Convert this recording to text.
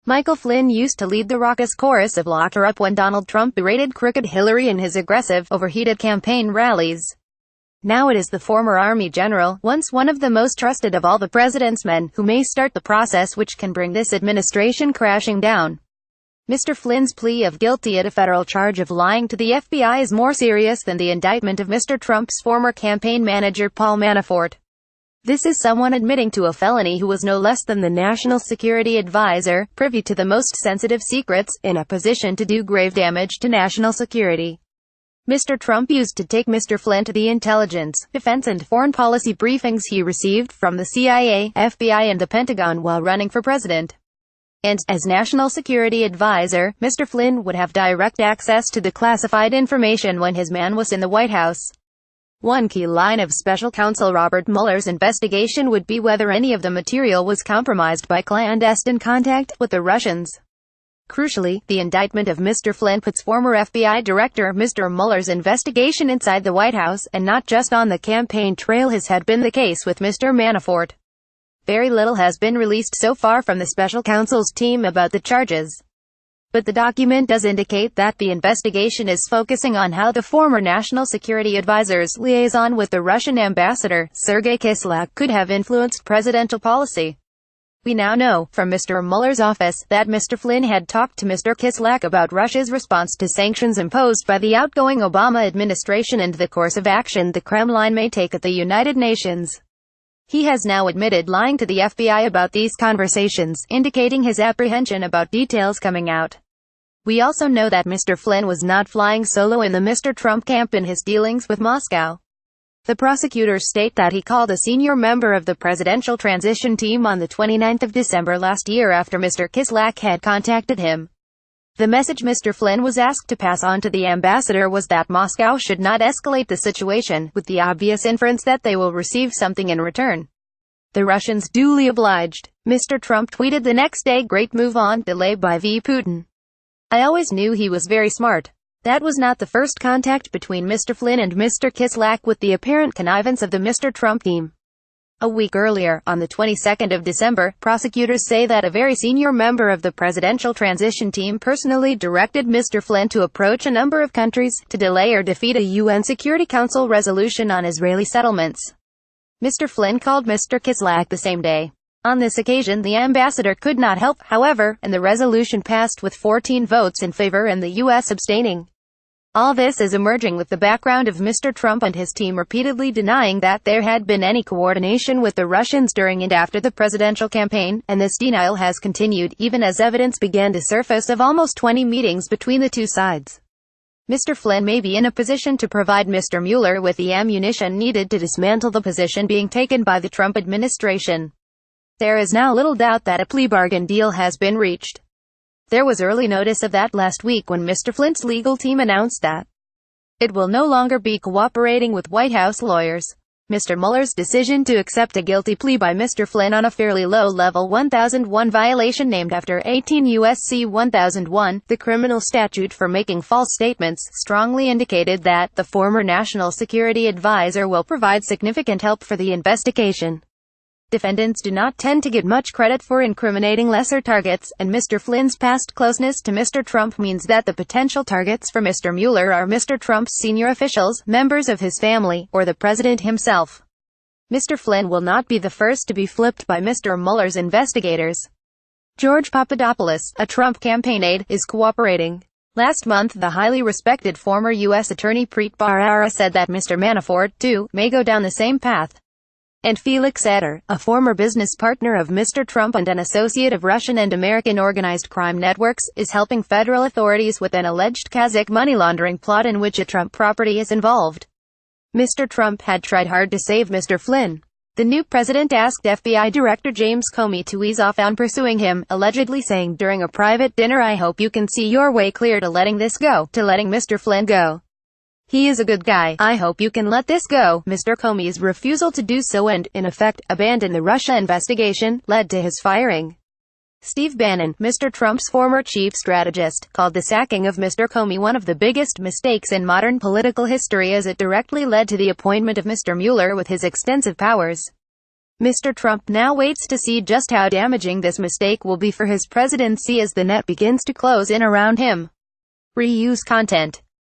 Michael Flynn used to lead the raucous chorus of "Lock Her Up" when Donald Trump berated crooked Hillary in his aggressive, overheated campaign rallies. Now it is the former Army general, once one of the most trusted of all the president's men, who may start the process which can bring this administration crashing down. Mr. Flynn's plea of guilty at a federal charge of lying to the FBI is more serious than the indictment of Mr. Trump's former campaign manager Paul Manafort. This is someone admitting to a felony who was no less than the National Security Advisor, privy to the most sensitive secrets, in a position to do grave damage to national security. Mr. Trump used to take Mr. Flynn to the intelligence, defense and foreign policy briefings he received from the CIA, FBI and the Pentagon while running for president. And, as National Security Advisor, Mr. Flynn would have direct access to the classified information when his man was in the White House. One key line of Special Counsel Robert Mueller's investigation would be whether any of the material was compromised by clandestine contact with the Russians. Crucially, the indictment of Mr. Flynn puts former FBI Director Mr. Mueller's investigation inside the White House, and not just on the campaign trail as had been the case with Mr. Manafort. Very little has been released so far from the special counsel's team about the charges. But the document does indicate that the investigation is focusing on how the former National Security Advisor's liaison with the Russian ambassador, Sergei Kislyak, could have influenced presidential policy. We now know, from Mr. Mueller's office, that Mr. Flynn had talked to Mr. Kislyak about Russia's response to sanctions imposed by the outgoing Obama administration and the course of action the Kremlin may take at the United Nations. He has now admitted lying to the FBI about these conversations, indicating his apprehension about details coming out. We also know that Mr. Flynn was not flying solo in the Mr. Trump camp in his dealings with Moscow. The prosecutors state that he called a senior member of the presidential transition team on the 29th of December last year after Mr. Kislyak had contacted him. The message Mr. Flynn was asked to pass on to the ambassador was that Moscow should not escalate the situation, with the obvious inference that they will receive something in return. The Russians duly obliged. Mr. Trump tweeted the next day, "Great move on delay by V. Putin. I always knew he was very smart." That was not the first contact between Mr. Flynn and Mr. Kislyak with the apparent connivance of the Mr. Trump team. A week earlier, on the 22nd of December, prosecutors say that a very senior member of the presidential transition team personally directed Mr. Flynn to approach a number of countries, to delay or defeat a UN Security Council resolution on Israeli settlements. Mr. Flynn called Mr. Kislyak the same day. On this occasion the ambassador could not help, however, and the resolution passed with 14 votes in favor and the U.S. abstaining. All this is emerging with the background of Mr. Trump and his team repeatedly denying that there had been any coordination with the Russians during and after the presidential campaign, and this denial has continued, even as evidence began to surface of almost 20 meetings between the two sides. Mr. Flynn may be in a position to provide Mr. Mueller with the ammunition needed to dismantle the position being taken by the Trump administration. There is now little doubt that a plea bargain deal has been reached. There was early notice of that last week when Mr. Flynn's legal team announced that it will no longer be cooperating with White House lawyers. Mr. Mueller's decision to accept a guilty plea by Mr. Flynn on a fairly low-level 1001 violation named after 18 U.S.C. 1001, the criminal statute for making false statements, strongly indicated that the former National Security Advisor will provide significant help for the investigation. Defendants do not tend to get much credit for incriminating lesser targets, and Mr. Flynn's past closeness to Mr. Trump means that the potential targets for Mr. Mueller are Mr. Trump's senior officials, members of his family, or the president himself. Mr. Flynn will not be the first to be flipped by Mr. Mueller's investigators. George Papadopoulos, a Trump campaign aide, is cooperating. Last month, the highly respected former U.S. Attorney Preet Bharara said that Mr. Manafort, too, may go down the same path. And Felix Sater, a former business partner of Mr. Trump and an associate of Russian and American organized crime networks, is helping federal authorities with an alleged Kazakh money laundering plot in which a Trump property is involved. Mr. Trump had tried hard to save Mr. Flynn. The new president asked FBI Director James Comey to ease off on pursuing him, allegedly saying during a private dinner, "I hope you can see your way clear to letting this go, to letting Mr. Flynn go. He is a good guy. I hope you can let this go." Mr. Comey's refusal to do so and, in effect, abandon the Russia investigation, led to his firing. Steve Bannon, Mr. Trump's former chief strategist, called the sacking of Mr. Comey one of the biggest mistakes in modern political history as it directly led to the appointment of Mr. Mueller with his extensive powers. Mr. Trump now waits to see just how damaging this mistake will be for his presidency as the net begins to close in around him. Reuse content.